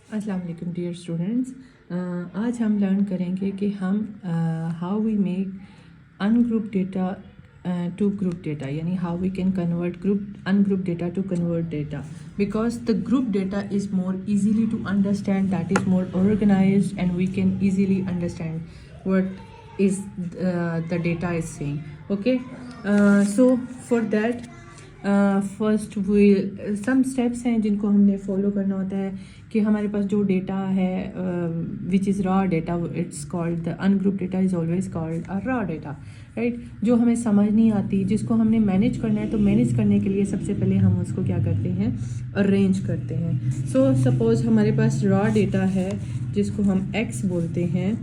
अस्सलाम वालेकुम dear students. आज हम लर्न करेंगे कि हम how we make ungroup data to group data, यानी how we can convert group ungroup data to convert data, because the group data is more easily to understand, that is more organized, and we can easily understand what is the data is saying. Okay, so for that first some steps हैं जिनको हमने follow करना होता है कि हमारे पास जो data है which is raw data, it's called the ungroup data is always called a raw data, right. जो हमें समझ नहीं आती, जिसको हमने मैनेज करना है, तो मैनेज करने के लिए सबसे पहले हम उसको क्या करते हैं, अरेंज करते हैं। सो सपोज़ हमारे पास रॉ डेटा है जिसको हम एक्स बोलते हैं,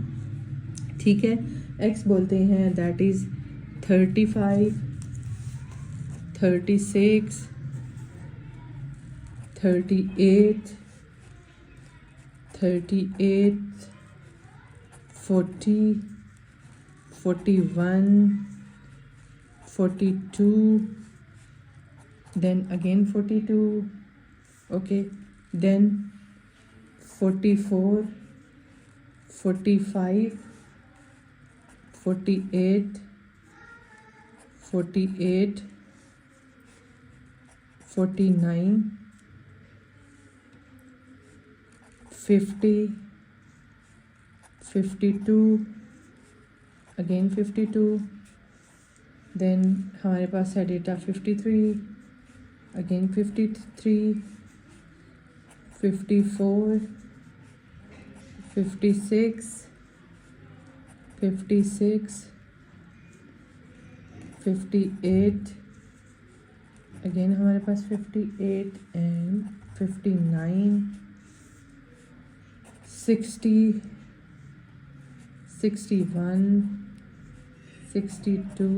ठीक है, एक्स बोलते हैं, that is 35, 36, 38, 38, 40, 41, 42, then again 42, okay, then 44, 45, 48, 48, 49, 50, 52, again 52, then हमारे पास है डेटा 53, again 53, 54, 56, 56, 58, अगेन हमारे पास 58 and 59, 60, 61, 62,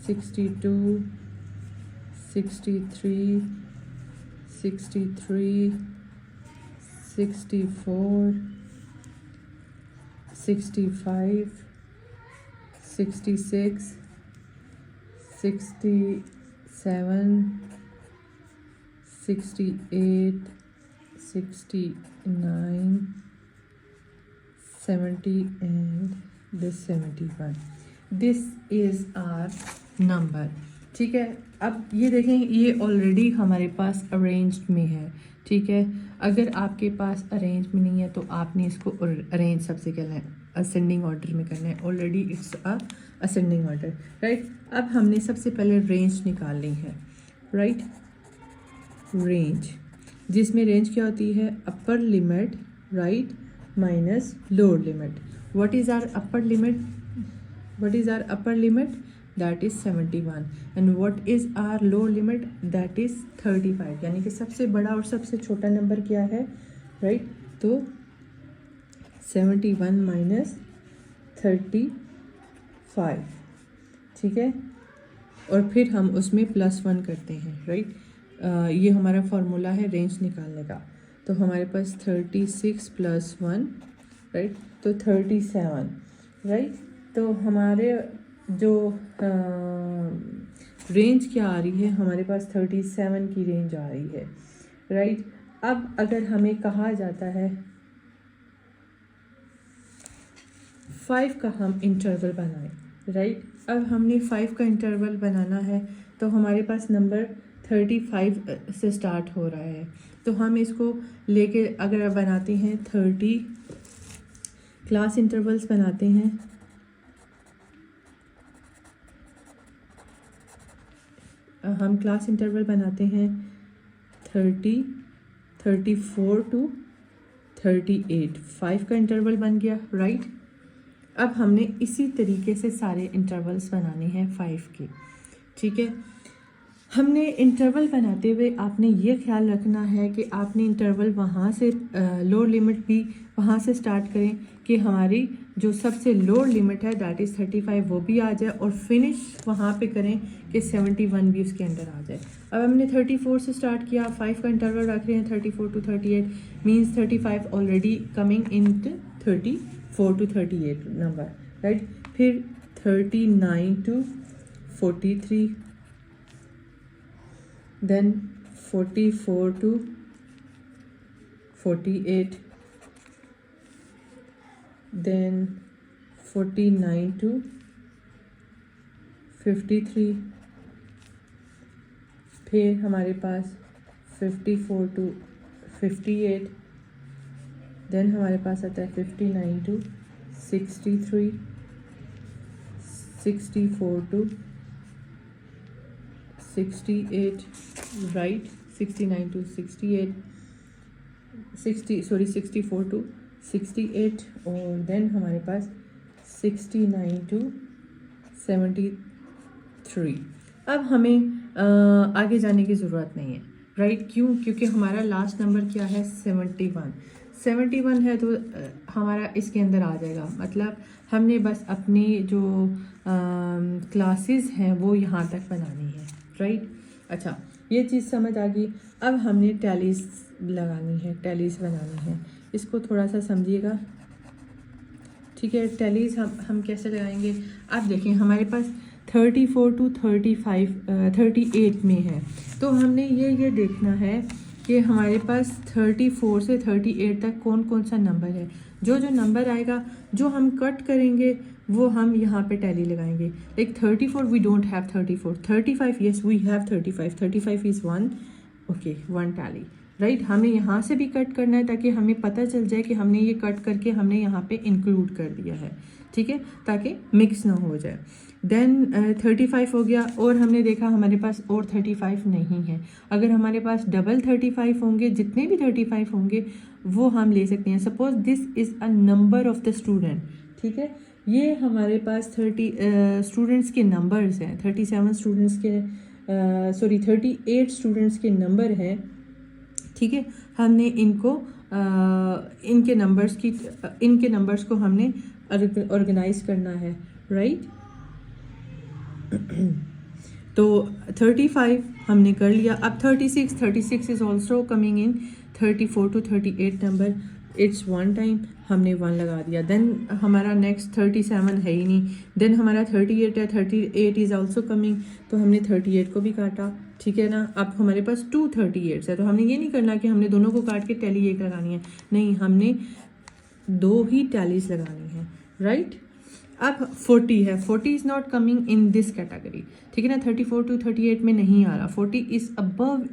62, 63, 63, 64, 65, 66, 67, 68, 69, 70 and this 71. This is our number, ठीक है। अब ये देखें, ये ऑलरेडी हमारे पास अरेंज्ड में है, ठीक है। अगर आपके पास अरेंज में नहीं है तो आपने इसको अरेंज सबसे करना है, असेंडिंग ऑर्डर में करना है। Already it's a ascending order, right. अब हमने सबसे पहले रेंज निकालनी है, राइट। रेंज, जिसमें रेंज क्या होती है, upper limit, right, minus lower limit. What is our upper limit, what is our upper limit, that is 71, and what is our lower limit, that is 35, यानी कि सबसे बड़ा और सबसे छोटा नंबर क्या है, राइट। तो 71 माइनस 35, ठीक है, और फिर हम उसमें +1 करते हैं, राइट। ये हमारा फार्मूला है रेंज निकालने का। तो हमारे पास 36 + 1, राइट, तो 37, राइट। तो हमारे जो रेंज क्या आ रही है, हमारे पास 37 की रेंज आ रही है, राइट। अब अगर हमें कहा जाता है 5 का हम इंटरवल बनाएं, राइट। अब हमने 5 का इंटरवल बनाना है, तो हमारे पास नंबर 35 से स्टार्ट हो रहा है। तो हम इसको लेके अगर बनाते हैं 30 क्लास इंटरवल्स बनाते हैं, हम क्लास इंटरवल बनाते हैं 30, 34 टू 38, 5 का इंटरवल बन गया, राइट। अब हमने इसी तरीके से सारे इंटरवल्स बनाने हैं 5 के, ठीक है। हमने इंटरवल बनाते हुए आपने ये ख्याल रखना है कि आपने इंटरवल वहाँ से लोअर लिमिट भी वहाँ से स्टार्ट करें कि हमारी जो सबसे लोअर लिमिट है दैट इज़ 35 वो भी आ जाए, और फिनिश वहाँ पे करें कि 71 भी उसके अंदर आ जाए। अब हमने 34 से स्टार्ट किया, 5 का इंटरवल रख रहे हैं 34 to 38, means 35 already coming in 34 to 38 number, right. फिर 39 to 43, then 44 to 48, then 49 to 53, फिर हमारे पास 54 to 58, देन हमारे पास आता है 59 to 63, 64 to 68, right, 69 to 68, 64 to 68, और देन हमारे पास 69 to 73। अब हमें आगे जाने की ज़रूरत नहीं है, राइट, क्यों? क्योंकि हमारा लास्ट नंबर क्या है? 71 है, तो हमारा इसके अंदर आ जाएगा। मतलब हमने बस अपनी जो क्लासेस हैं वो यहाँ तक बनानी है, राइट। अच्छा, ये चीज़ समझ आ गई। अब हमने टैलीज लगानी है, टैलीज बनानी है। इसको थोड़ा सा समझिएगा, ठीक है। टैलीज हम कैसे लगाएंगे? आप देखें, हमारे पास 34 to 38 में है, तो हमने ये देखना है कि हमारे पास 34 से 38 तक कौन कौन सा नंबर है। जो नंबर आएगा, जो हम कट करेंगे, वो हम यहाँ पे टैली लगाएंगे। Like 34 we don't have 34, 35 yes we have 35 is 1, okay, 1 tally, right. हमें यहाँ से भी कट करना है ताकि हमें पता चल जाए कि हमने ये कट करके हमने यहाँ पे इंक्लूड कर दिया है, ठीक है, ताकि मिक्स ना हो जाए। देन 35 हो गया, और हमने देखा हमारे पास और 35 नहीं है। अगर हमारे पास डबल 35 होंगे, जितने भी 35 होंगे वो हम ले सकते हैं। Suppose this is a number of the student, ठीक है। ये हमारे पास 30 स्टूडेंट्स के नंबर्स हैं, 37 स्टूडेंट्स के 38 स्टूडेंट्स के नंबर हैं, ठीक है। हमने इनको इनके नंबर्स को हमने ऑर्गेनाइज करना है, राइट। तो 35 हमने कर लिया। अब 36 is also coming in 34 to 38 number, it's 1 time, हमने 1 लगा दिया। देन हमारा नेक्स्ट 37 है ही नहीं। देन हमारा 38 है, 38 इज़ ऑल्सो कमिंग, तो हमने 38 को भी काटा, ठीक है ना। अब हमारे पास 2 38 है, तो हमने ये नहीं करना कि हमने दोनों को काट के टैली एक लगानी है, नहीं, हमने 2 ही टैलीज लगानी है, राइट। अब 40 है, 40 is not coming in this category, ठीक है ना। 34 to 38 में नहीं आ रहा, 40 इज़ अबव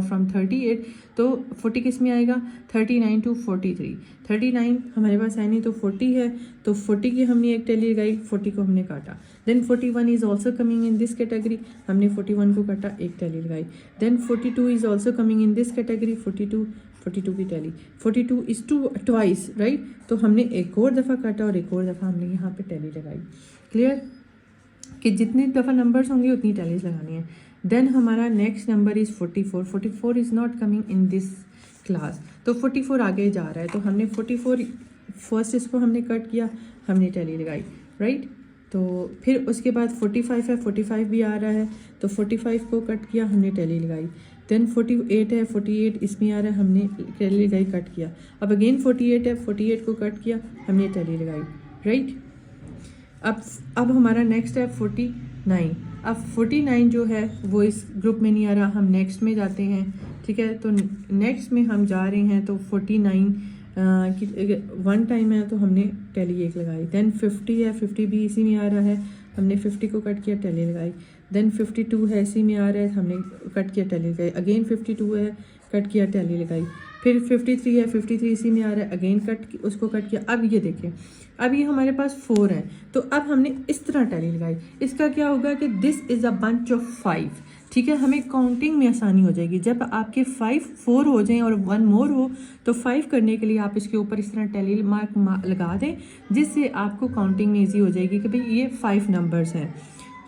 फ्रॉम 38, तो 40 किस में आएगा? 39 to 43। 39 हमारे पास है नहीं, तो 40 है, तो 40 की हमने एक टैली लगाई, 40 को हमने काटा। Then 41 is also coming in this category, हमने 41 को काटा, एक टैली लगाई। Then 42 is also coming in this category, 42 की टैली, 42 इज़ ट्वाइस, राइट। तो हमने एक और दफ़ा काटा और एक और दफ़ा हमने यहाँ पे टैली लगाई। क्लियर कि जितनी दफ़ा नंबर्स होंगे उतनी टैलीज लगानी है। देन हमारा next number is 44 is not coming in this class, तो 44 आगे जा रहा है, तो हमने 44 फर्स्ट इसको हमने कट किया, हमने टैली लगाई, राइट। तो फिर उसके बाद 45 है, 45 भी आ रहा है, तो 45 को कट किया, हमने टैली लगाई। देन 48 है, 48 इसमें आ रहा है, हमने टैली लगाई, कट किया। अब अगेन 48 है, 48 को कट किया, हमने टैली लगाई, राइट। अब हमारा नेक्स्ट है 49। अब 49 जो है वो इस ग्रुप में नहीं आ रहा, हम नेक्स्ट में जाते हैं, ठीक है। तो नेक्स्ट में हम जा रहे हैं, तो 49 की 1 टाइम है, तो हमने टैली एक लगाई। देन 50 है, 50 भी इसी में आ रहा है, हमने 50 को कट किया, टैली लगाई। देन 52 है, इसी में आ रहा है, हमने कट किया, टैली लगाई। अगेन 52 है, कट किया, टैली लगाई। फिर 53 है, 53 इसी में आ रहा है, अगेन उसको कट किया। अब ये देखें, अब ये हमारे पास 4 है, तो अब हमने इस तरह टैली लगाई। इसका क्या होगा कि this is a bunch of 5, ठीक है। हमें काउंटिंग में आसानी हो जाएगी। जब आपके 4 हो जाएं और 1 मोर हो, तो 5 करने के लिए आप इसके ऊपर इस तरह टैली मार्क लगा दें, जिससे आपको काउंटिंग में ईजी हो जाएगी कि भाई ये 5 नंबर्स हैं,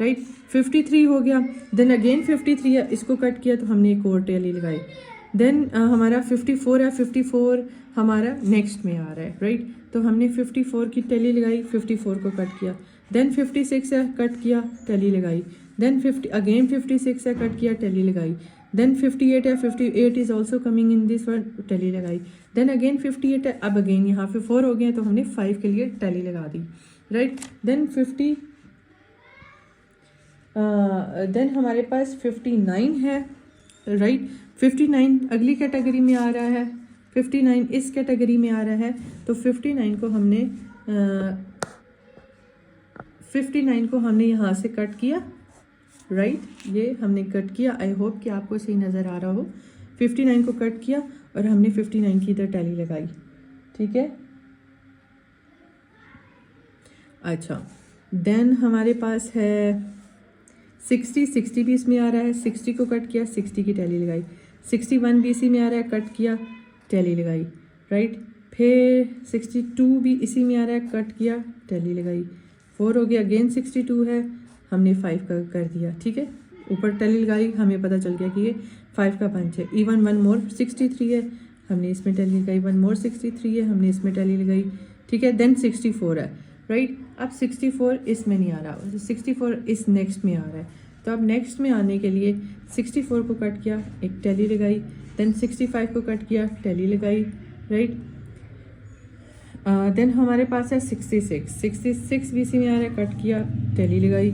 राइट। 53 हो गया, देन अगेन 53 है, इसको कट किया, तो हमने एक और टैली लगाई। देन हमारा 54 है, 54 हमारा नेक्स्ट में आ रहा है, राइट। तो हमने 54 की टैली लगाई, 54 को कट किया। देन 56 है, कट किया, टैली लगाई। देन 56 है, कट किया, टैली लगाई। देन 58 है, 58 is also coming in this one, tally लगाई। देन अगेन 58 है, अब अगेन यहाँ पे 4 हो गए, तो हमने 5 के लिए टैली लगा दी, राइट। देन हमारे पास 59 है, राइट। 59 अगली कैटेगरी में आ रहा है। 59 इस कैटेगरी में आ रहा है, तो 59 को हमने यहाँ से कट किया, राइट, ये हमने कट किया। आई होप कि आपको सही नज़र आ रहा हो। 59 को कट किया और हमने 59 की इधर टैली लगाई, ठीक है। अच्छा, देन हमारे पास है 60 भी इसमें आ रहा है, 60 को कट किया, 60 की टैली लगाई। 61 भी इसी में आ रहा है, कट किया, टैली लगाई, राइट। फिर 62 भी इसी में आ रहा है, कट किया, टैली लगाई। 4 हो गया, अगेन 62 है, हमने 5 का कर दिया, ठीक है, ऊपर टैली लगाई, हमें पता चल गया कि ये 5 का पंच है। इवन 1 मोर 63 है, हमने इसमें टैली लगाई। 1 मोर 63 है, हमने इसमें टैली लगाई, ठीक है। देन 64 है, राइट। अब 64 इसमें नहीं आ रहा, 64 इस नेक्स्ट में आ रहा है, तो अब नेक्स्ट में आने के लिए 64 को कट किया, एक टैली लगाई। देन 65 को कट किया, टैली लगाई, राइट। देन हमारे पास है 66 भी इसी में आ रहा है, कट किया, टैली लगाई।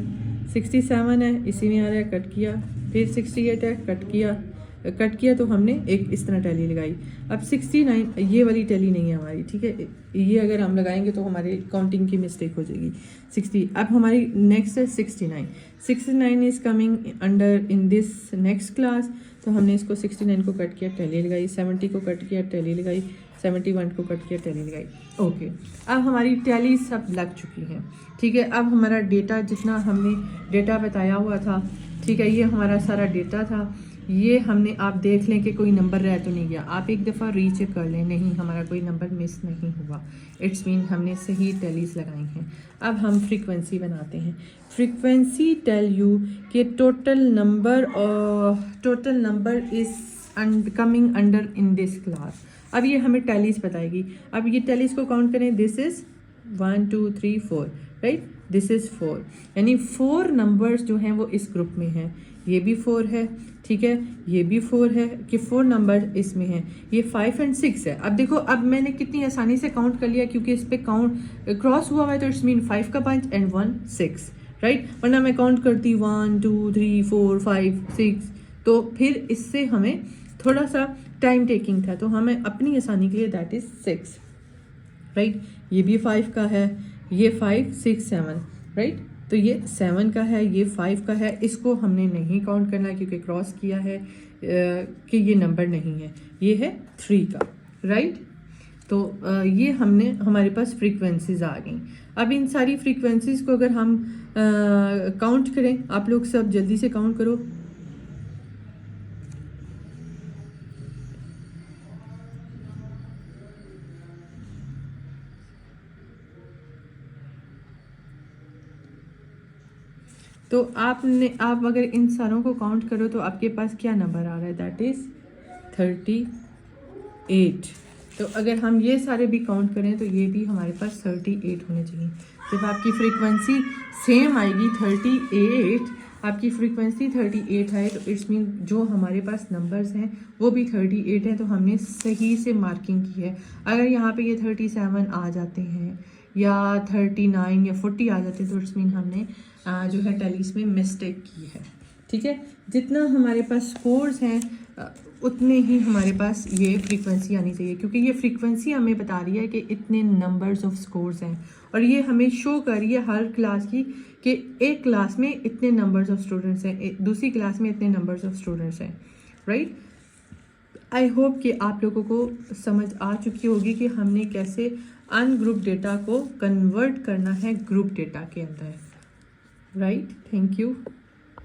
67 है, इसी में आ रहा है, कट किया। फिर 68 है, कट किया तो हमने एक इस तरह टैली लगाई। अब 69 ये वाली टैली नहीं है हमारी, ठीक है, ये अगर हम लगाएंगे तो हमारी काउंटिंग की मिस्टेक हो जाएगी। 60, अब हमारी नेक्स्ट है 69 is coming under in this next class, तो हमने इसको 69 को कट किया, टैली लगाई। 70 को कट किया, टैली लगाई। 71 को कट किया, टैली लगाई। ओके, अब हमारी टैली सब लग चुकी हैं, ठीक है। अब हमारा डेटा, जितना हमने डेटा बताया हुआ था, ठीक है, ये हमारा सारा डेटा था। ये हमने, आप देख लें कि कोई नंबर रह तो नहीं गया, आप एक दफ़ा रीचेक कर लें, नहीं हमारा कोई नंबर मिस नहीं हुआ, इट्स मीन हमने सही टैलीज लगाई हैं। अब हम फ्रीक्वेंसी बनाते हैं। फ्रीक्वेंसी टेल यू कि total number is coming under in this class. अब ये हमें टैलीज बताएगी। अब ये टैलीज को काउंट करें, this is 1 2 3 4, right, this is 4, यानी 4 नंबर्स जो हैं वो इस ग्रुप में हैं। ये भी 4 है, ठीक है, ये भी 4 है, कि 4 नंबर इसमें हैं। ये 5 और 6 है। अब देखो, अब मैंने कितनी आसानी से काउंट कर लिया, क्योंकि इस पे काउंट क्रॉस हुआ है, तो इट्स मीन 5 का पंच एंड 1 6, राइट। वरना मैं काउंट करती 1 2 3 4 5 6, तो फिर इससे हमें थोड़ा सा टाइम टेकिंग था, तो हमें अपनी आसानी के लिए दैट इज़ 6, राइट। ये भी 5 का है, ये 5 6 7, राइट, तो ये 7 का है, ये 5 का है। इसको हमने नहीं काउंट करना क्योंकि क्रॉस किया है कि ये नंबर नहीं है, ये है 3 का, राइट। तो ये हमारे पास फ्रीक्वेंसीज आ गई। अब इन सारी फ्रीक्वेंसीज को अगर हम काउंट करें, आप लोग सब जल्दी से काउंट करो। तो आप अगर इन सारों को काउंट करो तो आपके पास क्या नंबर आ रहा है, दैट इज़ 38। तो अगर हम ये सारे भी काउंट करें तो ये भी हमारे पास 38 होने चाहिए। जब आपकी फ्रीक्वेंसी सेम आएगी 38, आपकी फ्रीक्वेंसी 38 आए, तो इट्स मीन जो हमारे पास नंबर्स हैं वो भी 38 है, तो हमने सही से मार्किंग की है। अगर यहाँ पे ये 37 आ जाते हैं या 39 या 40 आ जाते हैं, तो इट्स मीन हमने जो है टैलीज में मिस्टेक की है, ठीक है। जितना हमारे पास स्कोर्स हैं उतने ही हमारे पास ये फ्रीक्वेंसी आनी चाहिए, क्योंकि ये फ्रीक्वेंसी हमें बता रही है कि इतने नंबर्स ऑफ स्कोर्स हैं, और ये हमें शो कर रही है हर क्लास की कि एक क्लास में इतने नंबर्स ऑफ स्टूडेंट्स हैं, दूसरी क्लास में इतने नंबर्स ऑफ स्टूडेंट्स हैं, राइट। आई होप कि आप लोगों को समझ आ चुकी होगी कि हमने कैसे अनग्रुप डेटा को कन्वर्ट करना है ग्रुप डेटा के अंदर, राइट। Thank you.